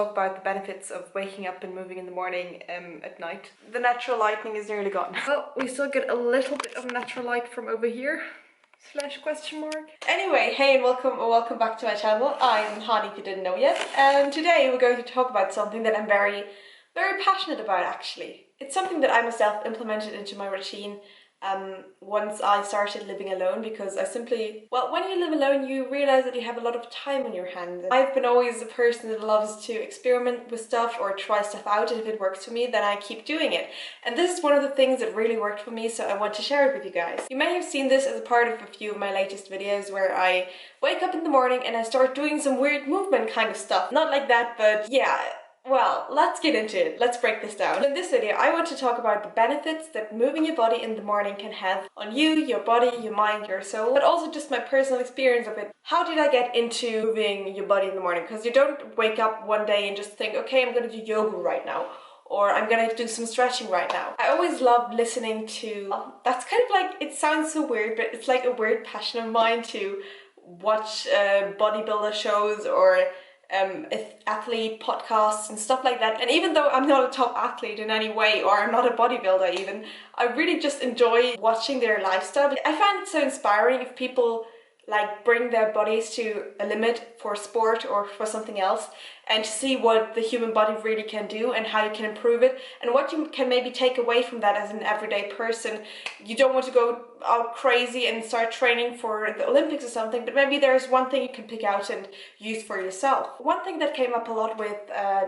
talk about the benefits of waking up and moving in the morning at night. The natural lighting is nearly gone. Well, we still get a little bit of natural light from over here. / question mark. Anyway, hey and welcome back to my channel. I'm Hani if you didn't know yet, and today we're going to talk about something that I'm very passionate about actually. It's something that I myself implemented into my routine once I started living alone, because when you live alone you realize that you have a lot of time on your hands. I've been always a person that loves to experiment with stuff or try stuff out, and if it works for me then I keep doing it. And this is one of the things that really worked for me, so I want to share it with you guys. You may have seen this as a part of a few of my latest videos where I wake up in the morning and I start doing some weird movement kind of stuff. Not like that, but yeah. Well, let's get into it. Let's break this down. In this video, I want to talk about the benefits that moving your body in the morning can have on you, your body, your mind, your soul, but also just my personal experience of it. How did I get into moving your body in the morning? Because you don't wake up one day and just think, okay, I'm going to do yoga right now, or I'm going to do some stretching right now. I always love listening to, that's kind of like, it sounds so weird, but it's like a weird passion of mine to watch bodybuilder shows or athlete podcasts and stuff like that. And even though I'm not a top athlete in any way, or I'm not a bodybuilder even, I really just enjoy watching their lifestyle. I find it so inspiring if people like bring their bodies to a limit for sport or for something else, and to see what the human body really can do and how you can improve it, and what you can maybe take away from that as an everyday person. You don't want to go out crazy and start training for the Olympics or something, but maybe there's one thing you can pick out and use for yourself. One thing that came up a lot with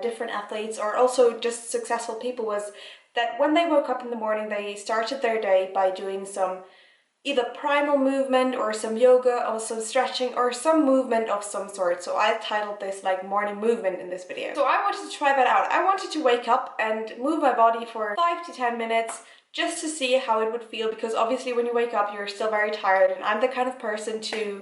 different athletes or also just successful people was that when they woke up in the morning, they started their day by doing some either primal movement or some yoga or some stretching or some movement of some sort. So I titled this like morning movement in this video. So I wanted to try that out. I wanted to wake up and move my body for 5 to 10 minutes just to see how it would feel, because obviously when you wake up you're still very tired, and I'm the kind of person to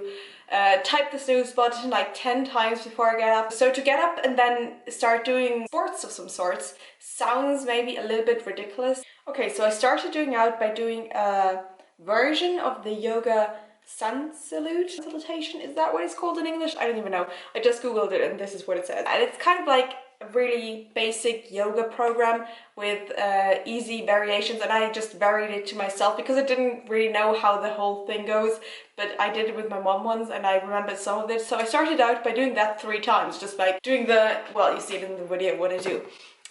type the snooze button like 10 times before I get up. So to get up and then start doing sports of some sorts sounds maybe a little bit ridiculous. Okay, so I started doing out by doing a version of the yoga sun salutation. Is that what it's called in English? I don't even know. I just googled it and this is what it says. And it's kind of like a really basic yoga program with easy variations, and I just varied it to myself because I didn't really know how the whole thing goes, but I did it with my mom once and I remembered some of it. So I started out by doing that 3 times, just like doing the, well, you see it in the video what I do.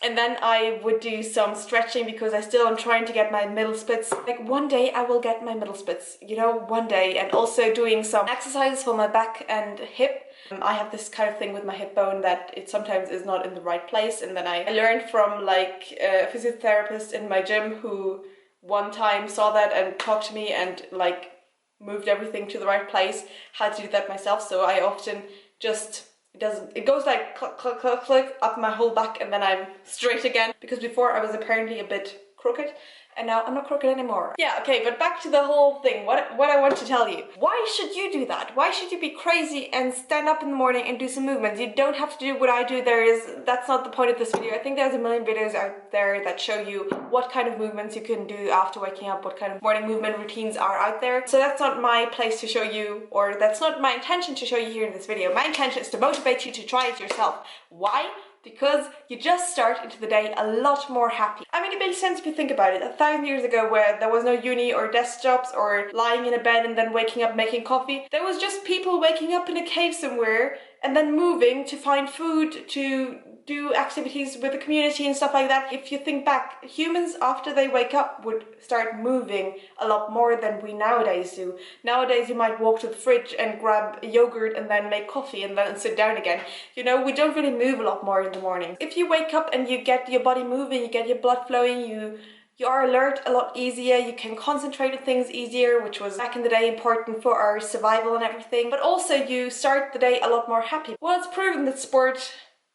And then I would do some stretching because I still am trying to get my middle splits. Like one day I will get my middle splits, you know, one day. And also doing some exercises for my back and hip. I have this kind of thing with my hip bone that it sometimes is not in the right place. And then I learned from like a physiotherapist in my gym who one time saw that and talked to me and like moved everything to the right place, how to do that myself. So I often just, it goes like click, click, click, click up my whole back and then I'm straight again, because before I was apparently a bit crooked and now I'm not crooked anymore. Yeah, okay, but back to the whole thing, what I want to tell you. Why should you do that? Why should you be crazy and stand up in the morning and do some movements? You don't have to do what I do. That's not the point of this video. I think there's a million videos out there that show you what kind of movements you can do after waking up, what kind of morning movement routines are out there. So that's not my place to show you, or that's not my intention to show you here in this video. My intention is to motivate you to try it yourself. Why? Because you just start into the day a lot more happy. I mean, it makes sense if you think about it. 1,000 years ago, where there was no uni or desk jobs or lying in a bed and then waking up making coffee, there was just people waking up in a cave somewhere and then moving to find food, to do activities with the community and stuff like that. If you think back, humans after they wake up would start moving a lot more than we nowadays do. Nowadays you might walk to the fridge and grab a yogurt and then make coffee and then sit down again. You know, we don't really move a lot more in the morning. If you wake up and you get your body moving, you get your blood flowing, you are alert a lot easier, you can concentrate on things easier, which was back in the day important for our survival and everything. But also you start the day a lot more happy. Well, it's proven that sport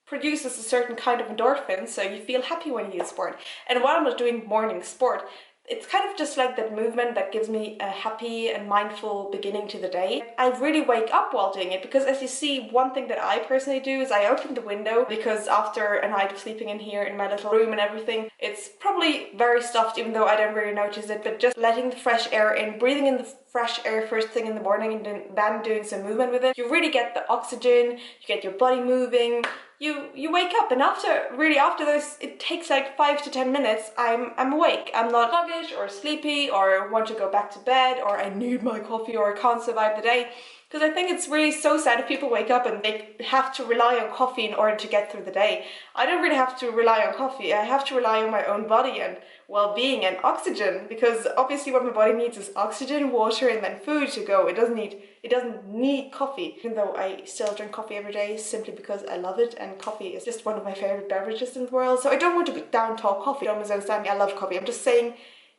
produces a certain kind of endorphin, so you feel happy when you do sport. And while I'm not doing morning sport, it's kind of just like that movement that gives me a happy and mindful beginning to the day. I really wake up while doing it, because as you see, one thing that I personally do is I open the window, because after a night of sleeping in here in my little room and everything, it's probably very stuffed even though I don't really notice it, but just letting the fresh air in, breathing in the fresh air first thing in the morning and then doing some movement with it, you really get the oxygen, you get your body moving, you wake up, and after those, it takes like 5 to 10 minutes, I'm awake. I'm not sluggish or sleepy or want to go back to bed or I need my coffee or I can't survive the day. Because I think it's really so sad if people wake up and they have to rely on coffee in order to get through the day. I don't really have to rely on coffee. I have to rely on my own body and well-being and oxygen, because obviously what my body needs is oxygen, water, and then food to go. It doesn't need coffee, even though I still drink coffee every day simply because I love it, and coffee is just one of my favorite beverages in the world. So I don't want to down talk coffee. Don't misunderstand me, I love coffee. I'm just saying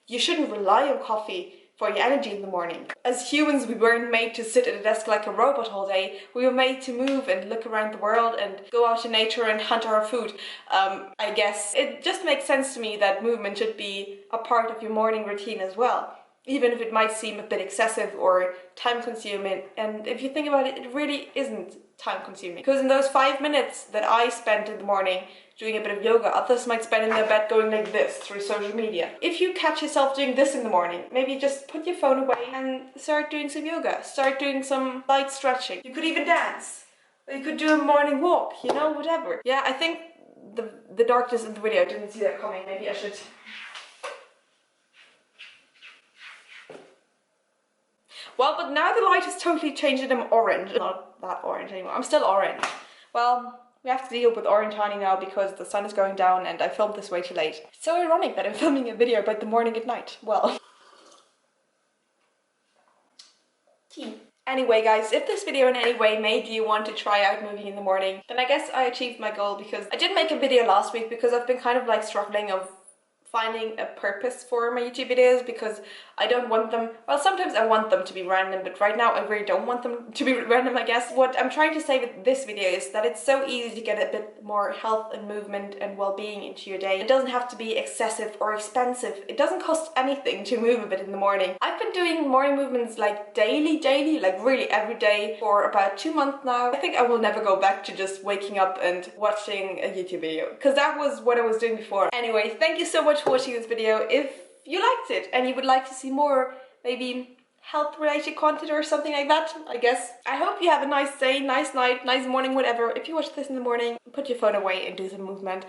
you shouldn't rely on coffee for your energy in the morning. As humans, we weren't made to sit at a desk like a robot all day. We were made to move and look around the world and go out in nature and hunt our food. I guess it just makes sense to me that movement should be a part of your morning routine as well, even if it might seem a bit excessive or time consuming. And if you think about it, it really isn't time consuming, because in those 5 minutes that I spent in the morning doing a bit of yoga, others might spend in their bed going like this through social media. If you catch yourself doing this in the morning, maybe just put your phone away and start doing some yoga, start doing some light stretching. You could even dance, or you could do a morning walk, you know, whatever. Yeah, I think the darkness in the video, I didn't see that coming. Maybe I should. Well, but now the light has totally changed and I'm orange. Not that orange anymore, I'm still orange. Well, we have to deal with orange Hani now because the sun is going down and I filmed this way too late. It's so ironic that I'm filming a video about the morning at night. Well. Tea. Anyway guys, if this video in any way made you want to try out moving in the morning, then I guess I achieved my goal, because I didn't make a video last week because I've been kind of like struggling of finding a purpose for my YouTube videos, because I don't want them, well, sometimes I want them to be random, but right now I really don't want them to be random, I guess. What I'm trying to say with this video is that it's so easy to get a bit more health and movement and well-being into your day. It doesn't have to be excessive or expensive. It doesn't cost anything to move a bit in the morning. I've been doing morning movements like daily, like really every day for about 2 months now. I think I will never go back to just waking up and watching a YouTube video, because that was what I was doing before. Anyway, thank you so much for watching this video. If you liked it and you would like to see more, maybe health related content or something like that, I guess. I hope you have a nice day, nice night, nice morning, whatever. If you watch this in the morning, put your phone away and do some movement.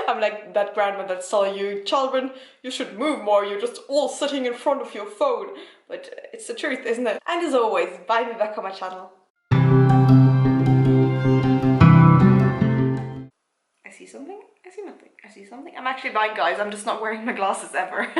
I'm like that grandma that's telling you, children, you should move more, you're just all sitting in front of your phone. But it's the truth, isn't it? And as always, bye, be back on my channel. I see something, I see nothing, I see something. I'm actually blind, guys, I'm just not wearing my glasses ever.